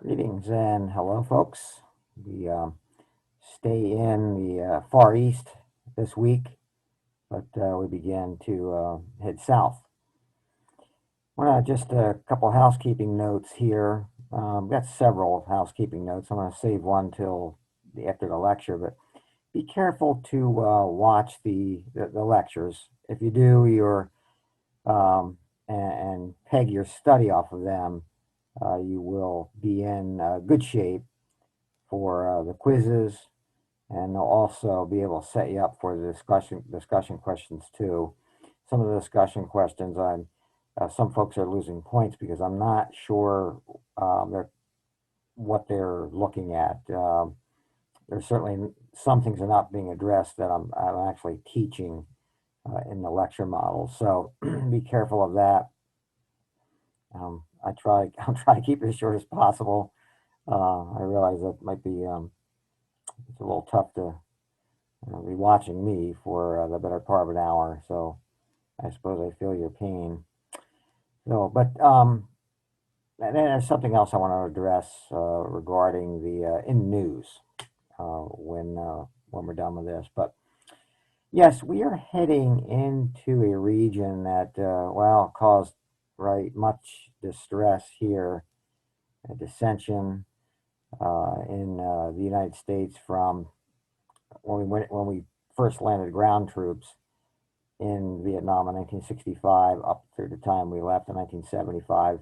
Greetings and hello, folks. We stay in the Far East this week, but we begin to head south. Just a couple housekeeping notes here. Got several housekeeping notes. I'm going to save one till after the lecture, but be careful to watch the lectures. If you do your and peg your study off of them, you will be in good shape for the quizzes, and they'll also be able to set you up for the discussion questions too. Some of the discussion questions, some folks are losing points because I'm not sure what they're looking at. There's certainly some things are not being addressed that I'm actually teaching in the lecture model. So be careful of that. I'll try to keep it as short as possible. I realize that might be it's a little tough to be watching me for the better part of an hour. So I suppose I feel your pain. So, but and then there's something else I want to address regarding the in news when we're done with this. But yes, we are heading into a region that well caused much distress here, dissension in the United States from when we first landed ground troops in Vietnam in 1965 up through the time we left in 1975.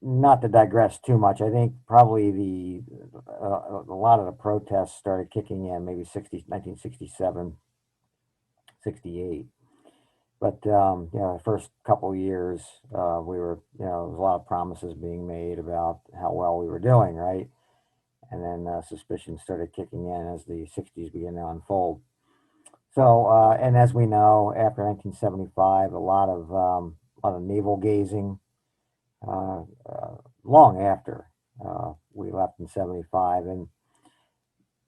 Not to digress too much, I think probably a lot of the protests started kicking in maybe 1967, 68. But the first couple years, we were, there was a lot of promises being made about how well we were doing, right? And then suspicion started kicking in as the 60s began to unfold. So, and as we know, after 1975, a lot of navel gazing, long after we left in 75. And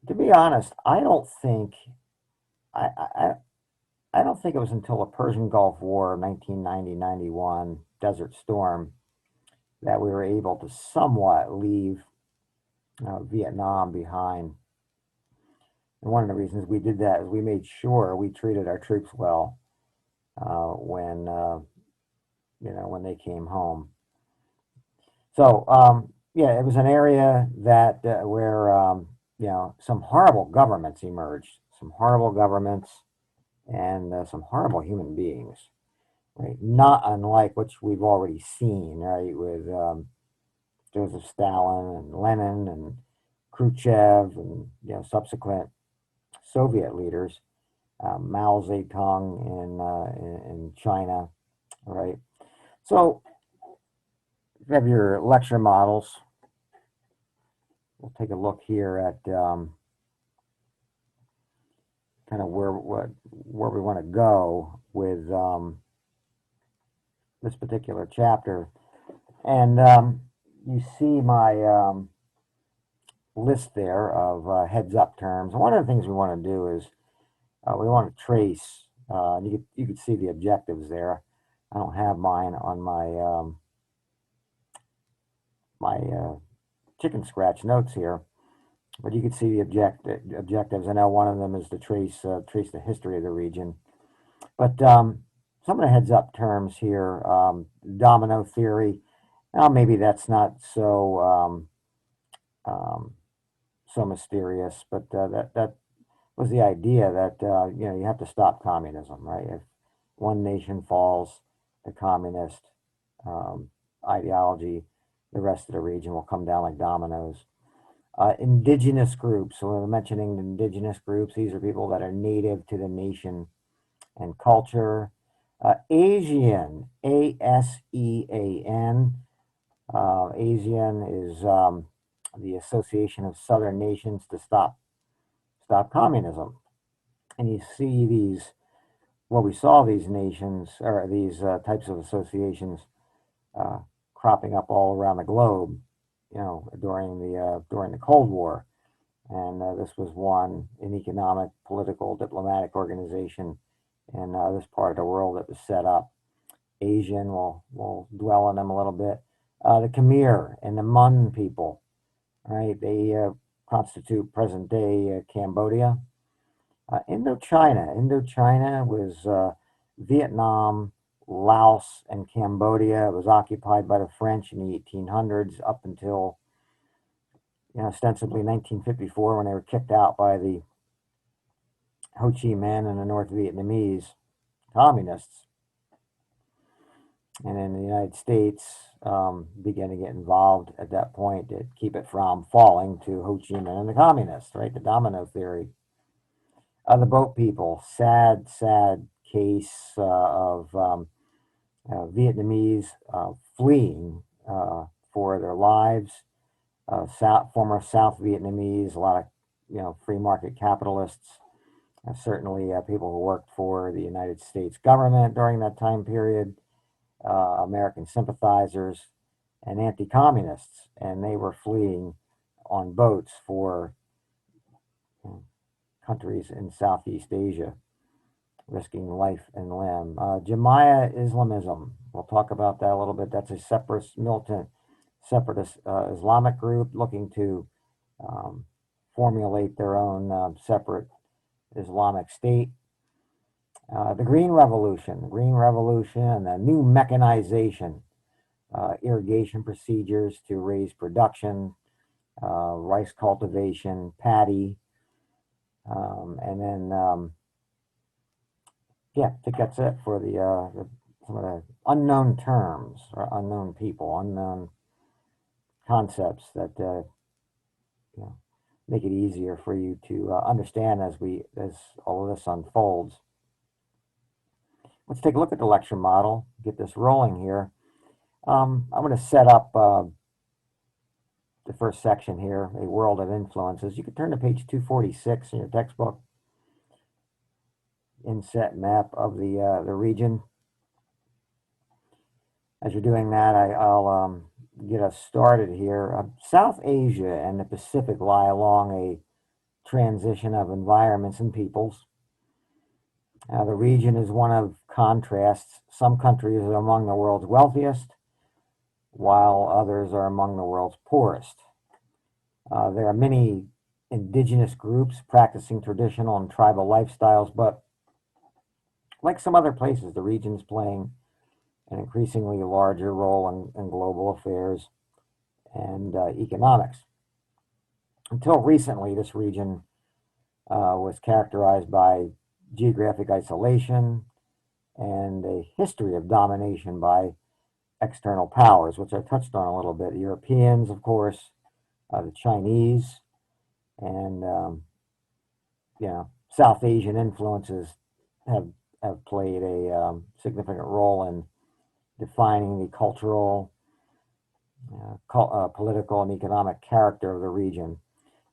to be honest, I, I, I don't think it was until the Persian Gulf War, 1990-91, Desert Storm, that we were able to somewhat leave Vietnam behind. And one of the reasons we did that is we made sure we treated our troops well when they came home. So yeah, it was an area that where some horrible governments emerged, some horrible governments, and some horrible human beings, right? Not unlike which we've already seen, right, with Joseph Stalin and Lenin and Khrushchev and subsequent Soviet leaders, Mao Zedong in China, right? So you have your lecture models. We'll take a look here at kind of where we want to go with this particular chapter, and you see my list there of heads up terms. And one of the things we want to do is we want to trace. You could see the objectives there. I don't have mine on my chicken scratch notes here, but you can see the objectives. I know one of them is to trace the history of the region. But some of the heads up terms here, domino theory. Now maybe that's not so mysterious, but that was the idea that you have to stop communism, right? If one nation falls to communist ideology, the rest of the region will come down like dominoes. Indigenous groups. So we're mentioning indigenous groups. These are people that are native to the nation and culture. ASEAN, ASEAN. ASEAN is the Association of Southern Nations to stop communism. And you see we saw these nations or these types of associations uh, cropping up all around the globe, during the Cold War. And this was an economic, political, diplomatic organization in this part of the world that was set up. ASEAN, we'll dwell on them a little bit. The Khmer and the Mon people, right? They constitute present-day Cambodia. Indochina was Vietnam, Laos, and Cambodia. It was occupied by the French in the 1800s up until, ostensibly 1954, when they were kicked out by the Ho Chi Minh and the North Vietnamese communists. And then the United States began to get involved at that point to keep it from falling to Ho Chi Minh and the communists, right? The domino theory. The boat people, sad, sad case of Vietnamese fleeing for their lives. Former South Vietnamese, a lot of free market capitalists, certainly people who worked for the United States government during that time period, American sympathizers, and anti-communists, and they were fleeing on boats for countries in Southeast Asia, risking life and limb. Jamia Islamism, we'll talk about that a little bit. That's a militant separatist Islamic group looking to formulate their own separate Islamic state. The Green Revolution, and the new mechanization, irrigation procedures to raise production, rice cultivation, paddy, and then yeah, I think that's it for some of the unknown terms or unknown people, unknown concepts that make it easier for you to understand as all of this unfolds. Let's take a look at the lecture model. Get this rolling here. I'm going to set up the first section here, a world of influences. You can turn to page 246 in your textbook. Inset map of the region. As you're doing that, I'll get us started here. South Asia and the Pacific lie along a transition of environments and peoples. The region is one of contrasts. Some countries are among the world's wealthiest, while others are among the world's poorest. There are many indigenous groups practicing traditional and tribal lifestyles, but like some other places, the region is playing an increasingly larger role in global affairs and economics. Until recently, this region was characterized by geographic isolation and a history of domination by external powers, which I touched on a little bit. The Europeans, of course, the Chinese, and South Asian influences have played a significant role in defining the cultural, political, and economic character of the region.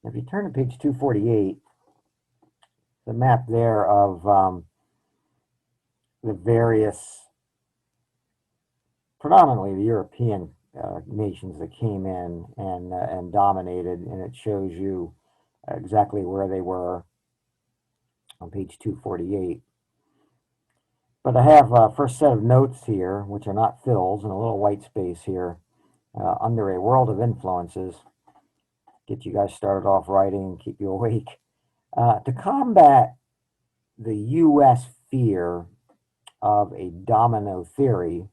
If you turn to page 248, the map there of the various, predominantly the European nations that came in and dominated, and it shows you exactly where they were on page 248. But I have a first set of notes here, which are not fills, and a little white space here under a world of influences. Get you guys started off writing and keep you awake. To combat the U.S. fear of a domino theory,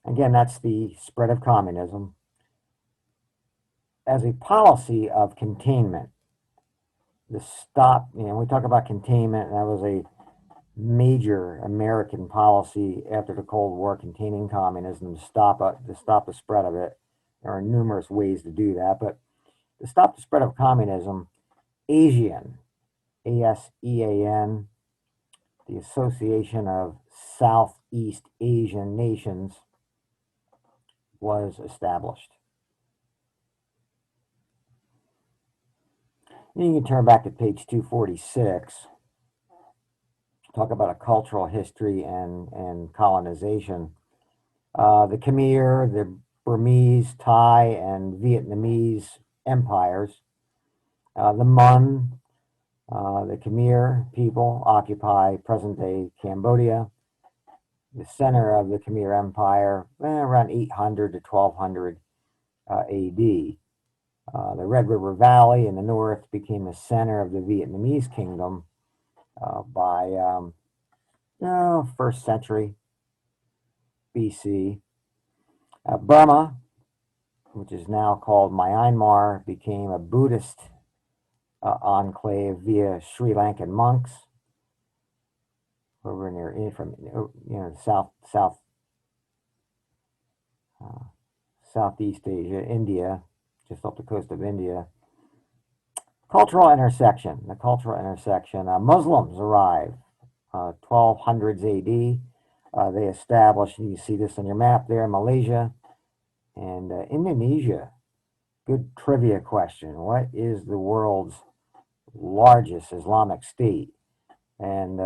again, that's the spread of communism, as a policy of containment. We talk about containment, and that was a major American policy after the Cold War, containing communism to stop the spread of it. There are numerous ways to do that, but to stop the spread of communism, ASEAN, ASEAN, the Association of Southeast Asian Nations, was established. And you can turn back to page 246. Talk about a cultural history and colonization. The Khmer, the Burmese, Thai, and Vietnamese empires. The Mon, the Khmer people occupy present-day Cambodia. The center of the Khmer Empire, around 800 to 1200 AD. The Red River Valley in the north became the center of the Vietnamese kingdom by first century BC. Burma, which is now called Myanmar, became a Buddhist enclave via Sri Lankan monks over near from uh, Southeast Asia, India, just off the coast of India. Cultural intersection. The cultural intersection. Muslims arrived 1200s AD. They established, you see this on your map there, Malaysia and Indonesia. Good trivia question. What is the world's largest Islamic state? And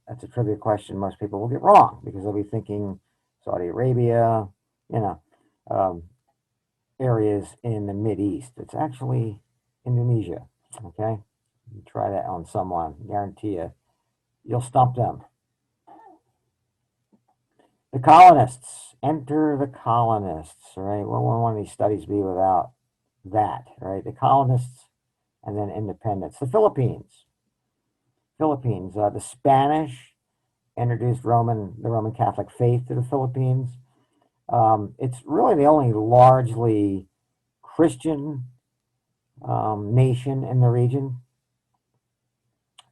that's a trivia question most people will get wrong because they'll be thinking Saudi Arabia, you know, um, areas in the Mid East. It's actually Indonesia. Okay, you try that on someone, guarantee you'll stump them. The colonists, enter the colonists, right? What would one of these studies be without that, right? The colonists and then independence. The Philippines, the Spanish introduced the Roman Catholic faith to the Philippines. It's really the only largely Christian nation in the region.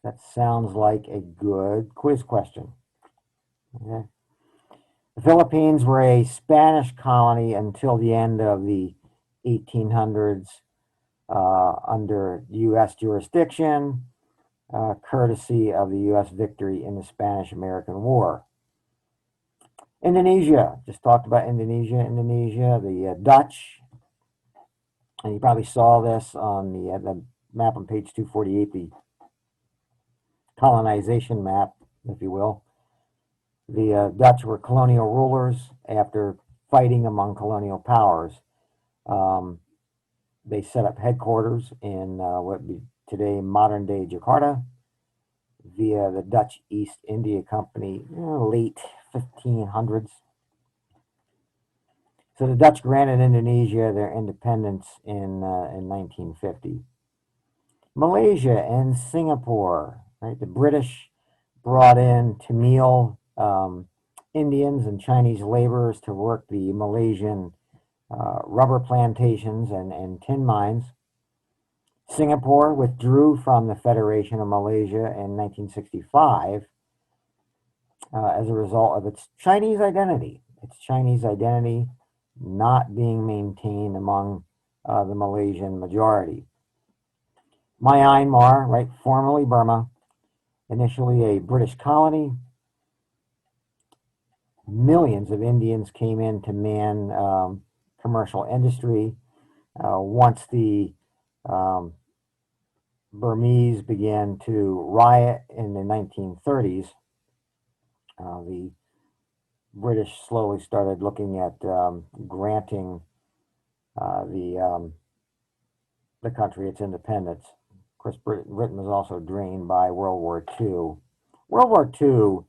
That sounds like a good quiz question. Okay. The Philippines were a Spanish colony until the end of the 1800s under U.S. jurisdiction, courtesy of the U.S. victory in the Spanish-American War. Indonesia, just talked about Indonesia. The Dutch, and you probably saw this on the map on page 248, the colonization map, if you will. The Dutch were colonial rulers after fighting among colonial powers. They set up headquarters in what would be today modern day Jakarta via the Dutch East India Company, late 1500s. So the Dutch granted Indonesia their independence in 1950. Malaysia and Singapore, right? The British brought in Tamil Indians and Chinese laborers to work the Malaysian rubber plantations and tin mines. Singapore withdrew from the Federation of Malaysia in 1965 as a result of its Chinese identity. Not being maintained among the Malaysian majority. Myanmar, right, formerly Burma, initially a British colony. Millions of Indians came in to man commercial industry. Once the Burmese began to riot in the 1930s, the British slowly started looking at granting the country its independence. Of course, Britain was also drained by World War II. World War II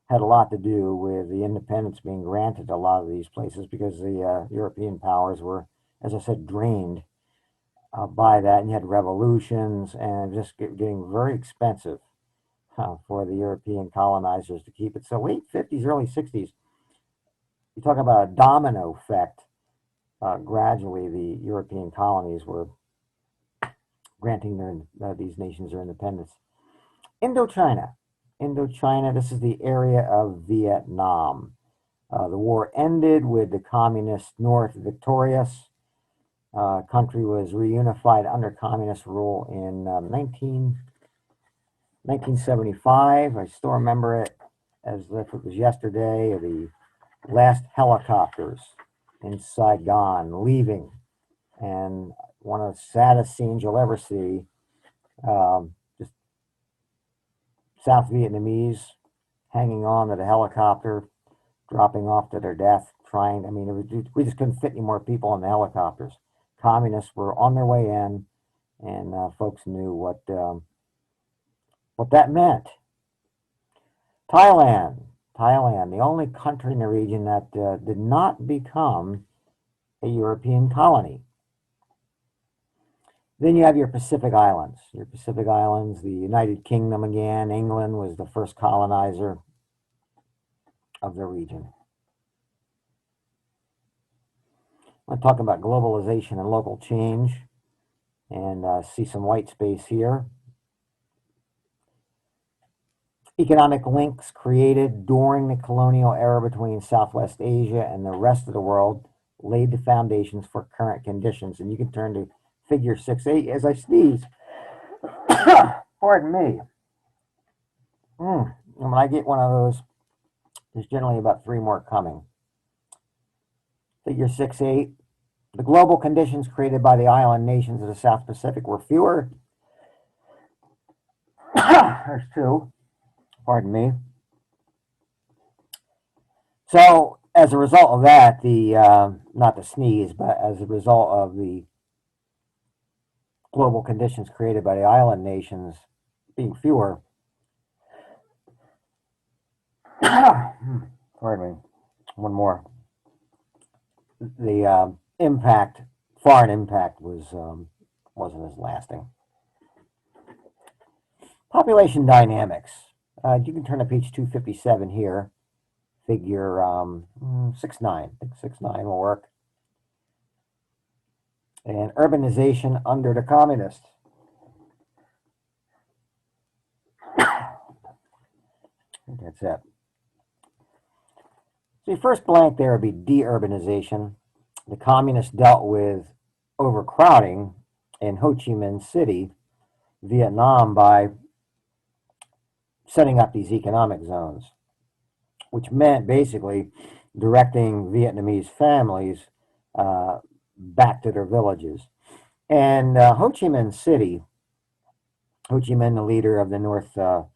had a lot to do with the independence being granted to a lot of these places because the European powers were, as I said, drained by that, and you had revolutions, and just getting very expensive for the European colonizers to keep it. So late 50s, early 60s, you talk about a domino effect. Gradually, the European colonies were granting these nations their independence. Indochina. This is the area of Vietnam. The war ended with the communist North victorious. Country was reunified under communist rule in 1975. I still remember it as if it was yesterday. The last helicopters in Saigon leaving, and one of the saddest scenes you'll ever see. Just South Vietnamese hanging on to the helicopter, dropping off to their death, trying. I mean, we just couldn't fit any more people in the helicopters. Communists were on their way in, and folks knew what that meant. Thailand, the only country in the region that did not become a European colony. Then you have your Pacific Islands. Your Pacific Islands, the United Kingdom again. England was the first colonizer of the region. I'm going to talk about globalization and local change and see some white space here. Economic links created during the colonial era between Southwest Asia and the rest of the world laid the foundations for current conditions. And you can turn to figure 6.8 as I sneeze. Pardon me. And when I get one of those, there's generally about 3 more coming. Figure 6.8. The global conditions created by the island nations of the South Pacific were fewer. There's 2. Pardon me. So, as a result of that, not to sneeze, but as a result of the global conditions created by the island nations being fewer, pardon me, one more. The foreign impact wasn't as lasting. Population dynamics. You can turn to page 257 here. Figure 6.9. I think 6.9 will work. And urbanization under the communists. That's it. So your first blank there would be de-urbanization. The communists dealt with overcrowding in Ho Chi Minh City, Vietnam, by setting up these economic zones, which meant basically directing Vietnamese families back to their villages. And Ho Chi Minh City, Ho Chi Minh, the leader of the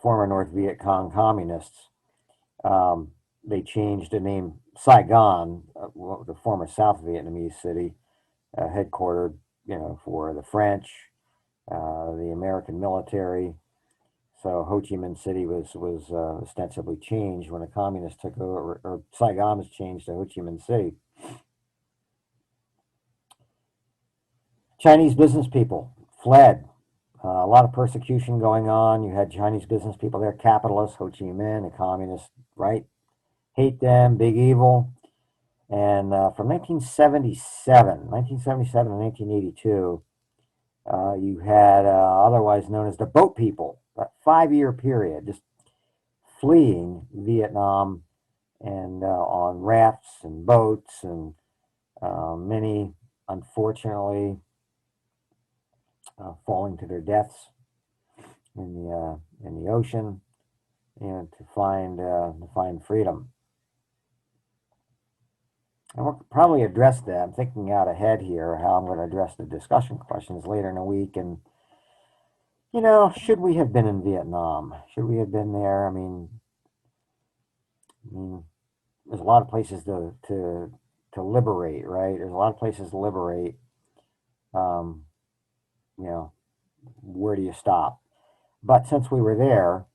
former North Viet Cong communists, they changed the name Saigon, the former South Vietnamese city, headquartered, for the French, the American military. So Ho Chi Minh City was ostensibly changed when the communists took over, or Saigon was changed to Ho Chi Minh City. Chinese business people fled. A lot of persecution going on. You had Chinese business people there, capitalists, Ho Chi Minh, the communists, right? Hate them, big evil. And from 1977 to 1982, you had otherwise known as the boat people, a 5-year period, just fleeing Vietnam and on rafts and boats, and many, unfortunately, falling to their deaths in the ocean, to find freedom. And we'll probably address that. I'm thinking out ahead here how I'm going to address the discussion questions later in the week. And, should we have been in Vietnam? Should we have been there? I mean, there's a lot of places to liberate, right? There's a lot of places to liberate. Where do you stop? But since we were there,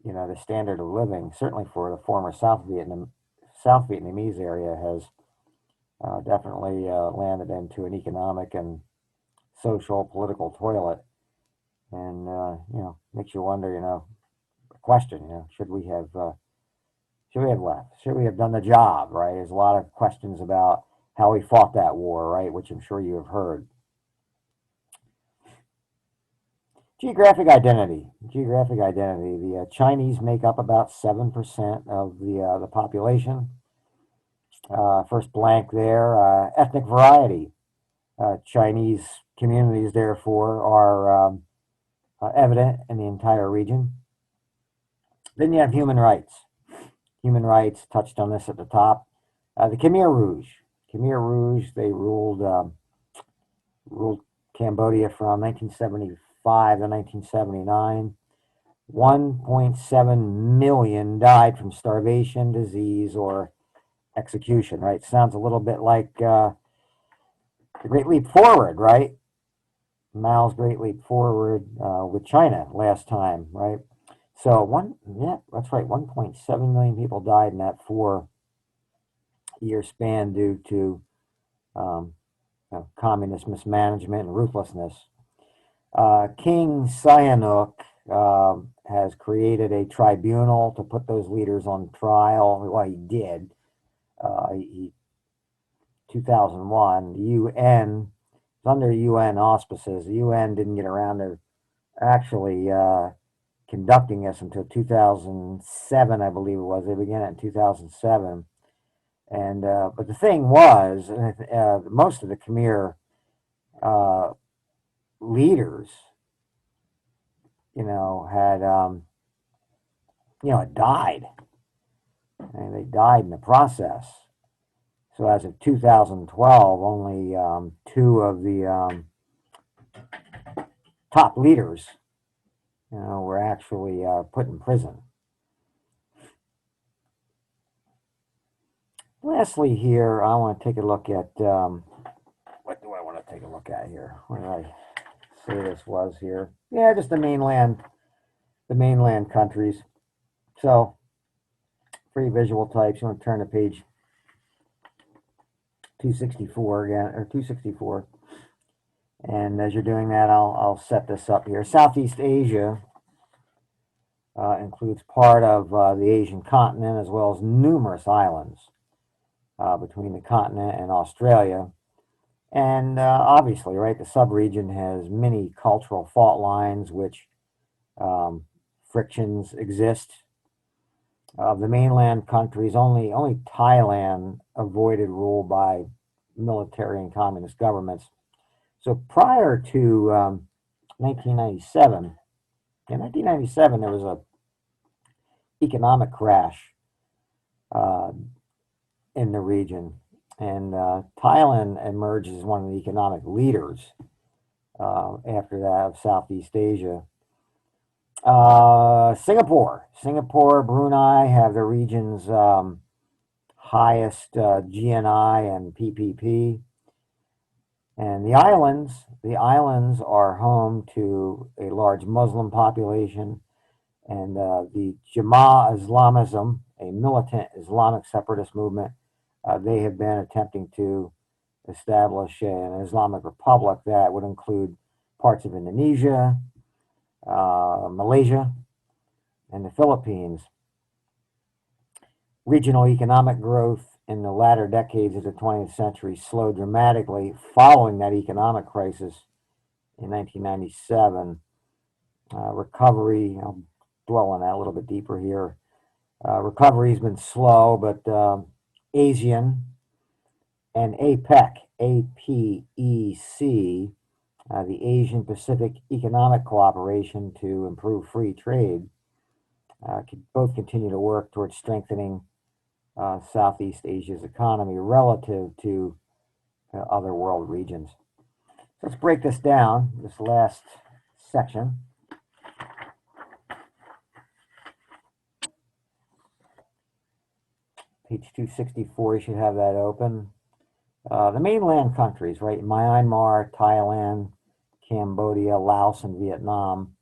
the standard of living, certainly for the former South Vietnamese area, has definitely landed into an economic and social, political toilet. And, makes you wonder, the question, should we have left? Should we have done the job, right? There's a lot of questions about how we fought that war, right? Which I'm sure you have heard. Geographic identity. The Chinese make up about 7% of the population. First blank there. Ethnic variety. Chinese communities, therefore, are evident in the entire region. Then you have human rights. Human rights, touched on this at the top. The Khmer Rouge. Khmer Rouge, they ruled Cambodia from 1975 to 1979. 1.7 million died from starvation, disease, or execution, right? Sounds a little bit like the Great Leap Forward, right? Mao's Great Leap Forward with China last time, right? So that's right. 1.7 million people died in that 4-year span due to communist mismanagement and ruthlessness. King Sihanouk has created a tribunal to put those leaders on trial. Well, he did. He 2001, the UN, it's under UN auspices. The UN didn't get around to actually conducting this until 2007, I believe it was. They began it in 2007. And but the thing was, most of the Khmer uh, leaders, had died, and they died in the process. So as of 2012, only two of the top leaders, were actually put in prison. Lastly, here I want to take a look at what do I want to take a look at here? Where did I say this was here? Yeah, just the mainland countries. So, free visual types. You want to turn to page 264 again, or 264. And as you're doing that, I'll set this up here. Southeast Asia includes part of the Asian continent as well as numerous islands between the continent and Australia. And obviously, right, the subregion has many cultural fault lines which frictions exist. Of the mainland countries, only Thailand avoided rule by military and communist governments. So prior to 1997, in 1997, there was a economic crash uh, in the region, and Thailand emerged as one of the economic leaders after that of Southeast Asia. Singapore, Brunei have the region's highest GNI and PPP. And the islands are home to a large Muslim population, and the Jamaah Islamism, a militant Islamic separatist movement, they have been attempting to establish an Islamic republic that would include parts of Indonesia, Malaysia, and the Philippines. Regional economic growth in the latter decades of the 20th century slowed dramatically following that economic crisis in 1997. Recovery, I'll dwell on that a little bit deeper here. Recovery has been slow, but ASEAN and APEC, APEC, the Asian Pacific Economic Cooperation to improve free trade, both continue to work towards strengthening Southeast Asia's economy relative to other world regions. So let's break this down, this last section. Page 264, you should have that open. The mainland countries, right? Myanmar, Thailand, Cambodia, Laos, and Vietnam.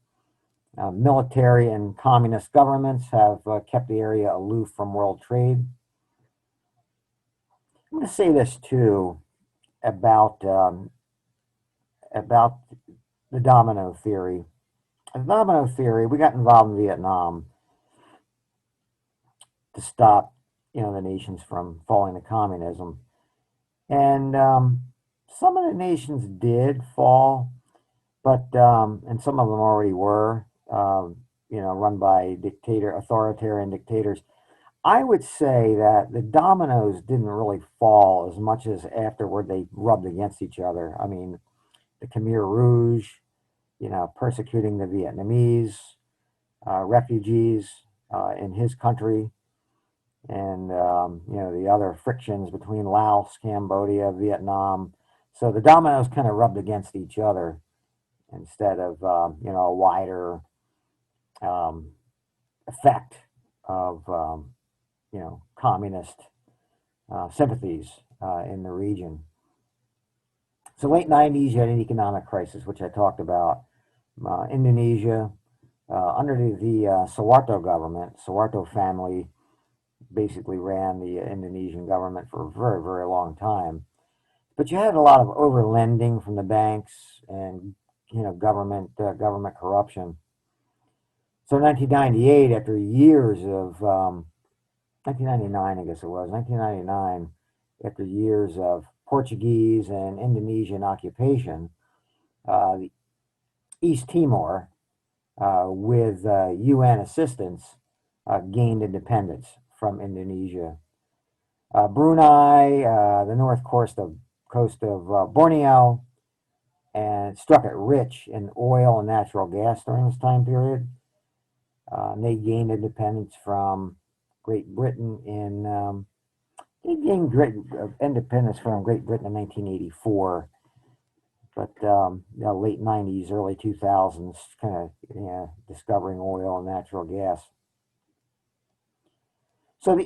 Military and communist governments have kept the area aloof from world trade. I'm going to say this too about the domino theory. The domino theory, we got involved in Vietnam to stop, the nations from falling to communism. And some of the nations did fall, but and some of them already were, run by authoritarian dictators. I would say that the dominoes didn't really fall as much as afterward they rubbed against each other. I mean, the Khmer Rouge, persecuting the Vietnamese refugees in his country, and the other frictions between Laos, Cambodia, Vietnam. So the dominoes kind of rubbed against each other instead of a wider um, effect of communist sympathies in the region. So late 90s, you had an economic crisis, which I talked about. Indonesia, under the Suharto government, Suharto family basically ran the Indonesian government for a very, very long time. But you had a lot of overlending from the banks and government corruption. So 1998, after years of 1999, I guess it was 1999, after years of Portuguese and Indonesian occupation, the East Timor, with UN assistance, gained independence from Indonesia. Brunei, the coast of Borneo, and struck it rich in oil and natural gas during this time period. They gained independence from Great Britain in they gained independence from Great Britain in 1984, but late 90s, early 2000s, kind of discovering oil and natural gas. So the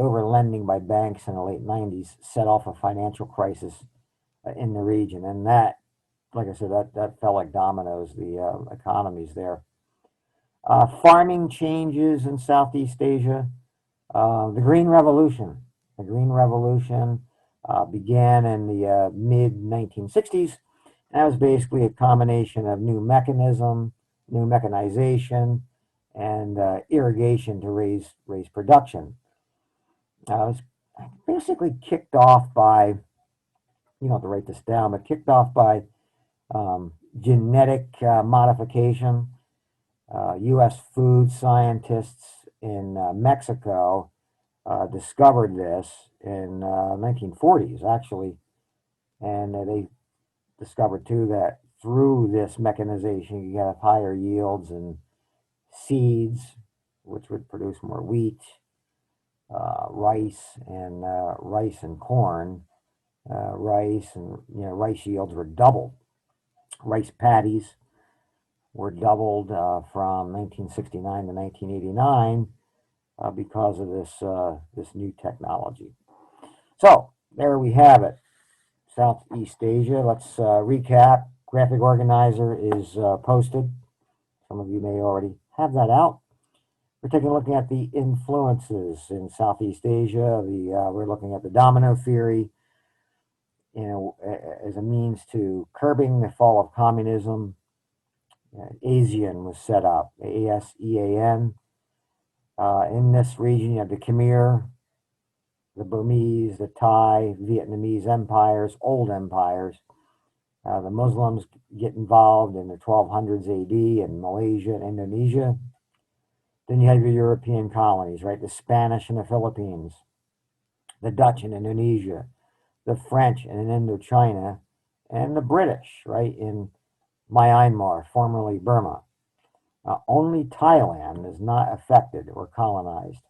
overlending by banks in the late 90s set off a financial crisis in the region, and that, like I said, that fell like dominoes. The economies there. Farming changes in Southeast Asia. The Green Revolution. The Green Revolution began in the mid 1960s. That was basically a combination of new mechanization, and irrigation to raise production. It was basically kicked off by, you don't have to write this down, but kicked off by genetic modification. U.S. food scientists in Mexico discovered this in 1940s, actually, and they discovered too that through this mechanization you have higher yields and seeds, which would produce more wheat, rice and corn. Rice yields were doubled. Rice paddies were doubled from 1969 to 1989 because of this new technology. So there we have it, Southeast Asia. Let's recap. Graphic Organizer is posted. Some of you may already have that out. We're taking a look at the influences in Southeast Asia. We're looking at the domino theory, as a means to curbing the fall of communism. ASEAN was set up, ASEAN. In this region, you have the Khmer, the Burmese, the Thai, Vietnamese empires, old empires. The Muslims get involved in the 1200s AD in Malaysia and Indonesia. Then you have your European colonies, right? The Spanish in the Philippines, the Dutch in Indonesia, the French in Indochina, and the British, right, in Myanmar, formerly Burma. Only Thailand is not affected or colonized.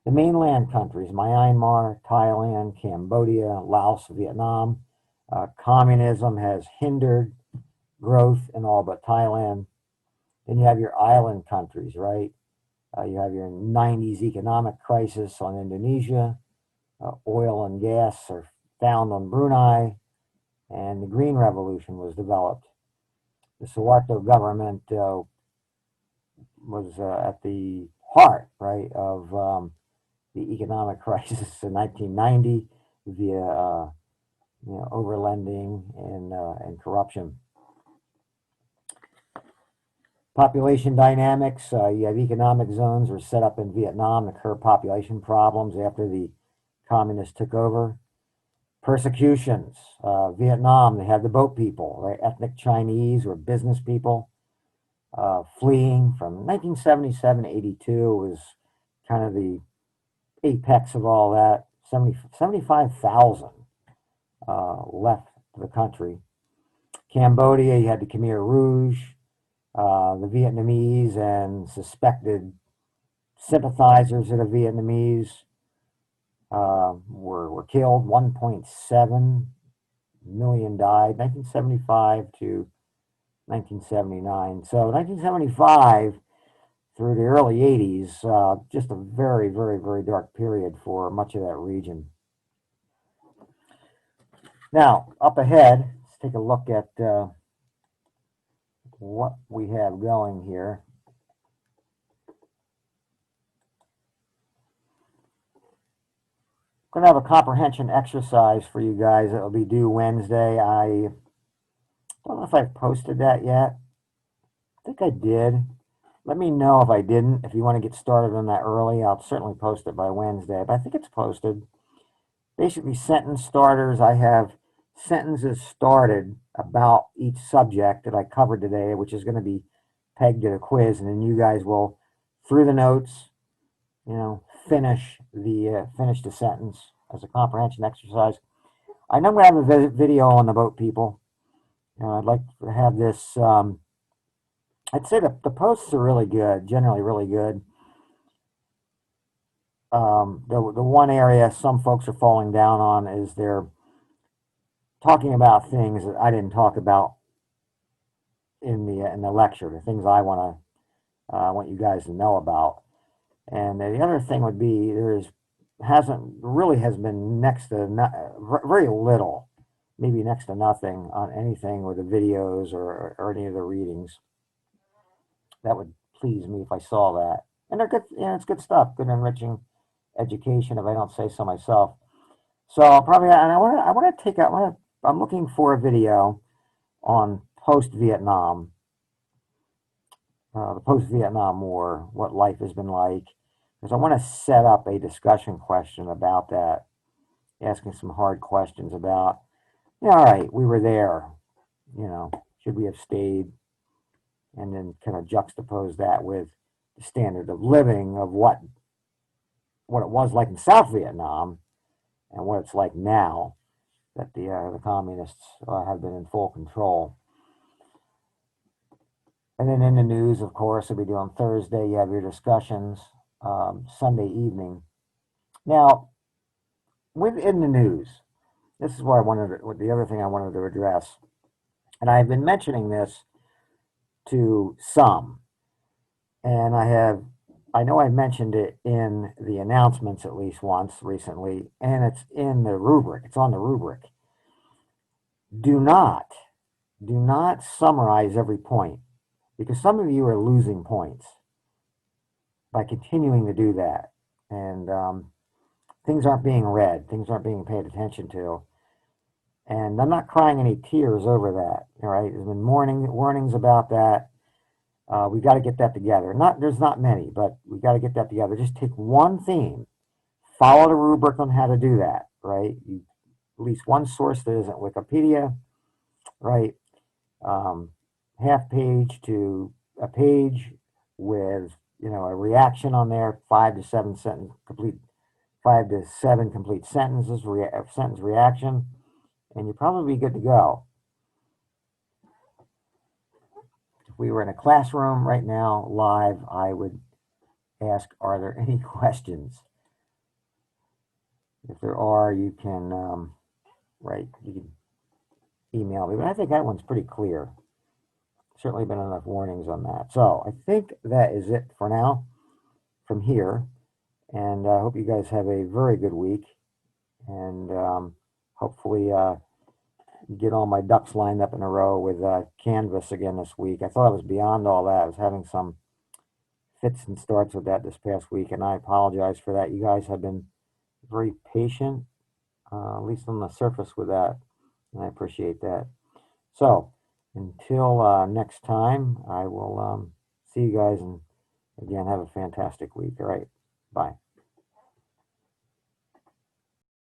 The mainland countries, Myanmar, Thailand, Cambodia, Laos, Vietnam, communism has hindered growth in all but Thailand. Then you have your island countries, right? You have your 90s economic crisis on Indonesia. Oil and gas are found on Brunei, and the Green Revolution was developed. The Suharto government was at the heart, right, of the economic crisis in 1990 via overlending and corruption. Population dynamics. You have economic zones were set up in Vietnam to curb population problems after the communists took over. Persecutions. Vietnam, they had the boat people, right? Ethnic Chinese or business people fleeing from 1977 to 82 was kind of the apex of all that. 75,000 left the country. Cambodia, you had the Khmer Rouge, the Vietnamese and suspected sympathizers of the Vietnamese were killed. 1.7 million died, 1975 to 1979. So 1975 through the early 80s, just a very, very, very dark period for much of that region. Now, up ahead, let's take a look at what we have going here. going to have a comprehension exercise for you guys that will be due Wednesday. I don't know if I've posted that yet. I think I did. Let me know if I didn't. If you want to get started on that early, I'll certainly post it by Wednesday. But I think it's posted. Basically, sentence starters. I have sentences started about each subject that I covered today, which is going to be pegged to the quiz, and then you guys will, through the notes, finish the sentence as a comprehension exercise. I know I'm going to have a video on the boat, people. I'd like to have this. I'd say the posts are really good, generally really good. The one area some folks are falling down on is they're talking about things that I didn't talk about in the lecture, the things I want you guys to know about. And the other thing would be has been next to very little, maybe next to nothing on anything with the videos or any of the readings. That would please me if I saw that. And they're good, it's good stuff, good enriching education, if I don't say so myself. So I'll probably, and I'm looking for a video on post-Vietnam, the post-Vietnam War, what life has been like, because I want to set up a discussion question about that, asking some hard questions about, all right, we were there, should we have stayed? And then kind of juxtapose that with the standard of living of what it was like in South Vietnam and what it's like now that the communists have been in full control. And then in the news, of course, we'll be doing Thursday. You have your discussions Sunday evening. Now, within the news, this is where the other thing I wanted to address, and I've been mentioning this to some, and I know I mentioned it in the announcements at least once recently, and it's in the rubric. It's on the rubric. Do not summarize every point, because some of you are losing points by continuing to do that, and things aren't being read, things aren't being paid attention to, and I'm not crying any tears over that. All right, there's been warnings about that. We got to get that together. There's not many, but we got to get that together. Just take one theme, follow the rubric on how to do that. Right, at least one source that isn't Wikipedia. Right, half page to a page with a reaction on there, 5 to 7 complete sentences, sentence reaction, and you'd probably be good to go. If we were in a classroom right now, live, I would ask, are there any questions? If there are, you can, you can email me. But I think that one's pretty clear. Certainly been enough warnings on that. So I think that is it for now from here. And I hope you guys have a very good week. And hopefully get all my ducks lined up in a row with Canvas again this week. I thought I was beyond all that. I was having some fits and starts with that this past week, and I apologize for that. You guys have been very patient, at least on the surface with that, and I appreciate that. So until next time, I will see you guys, and again, have a fantastic week. All right, bye.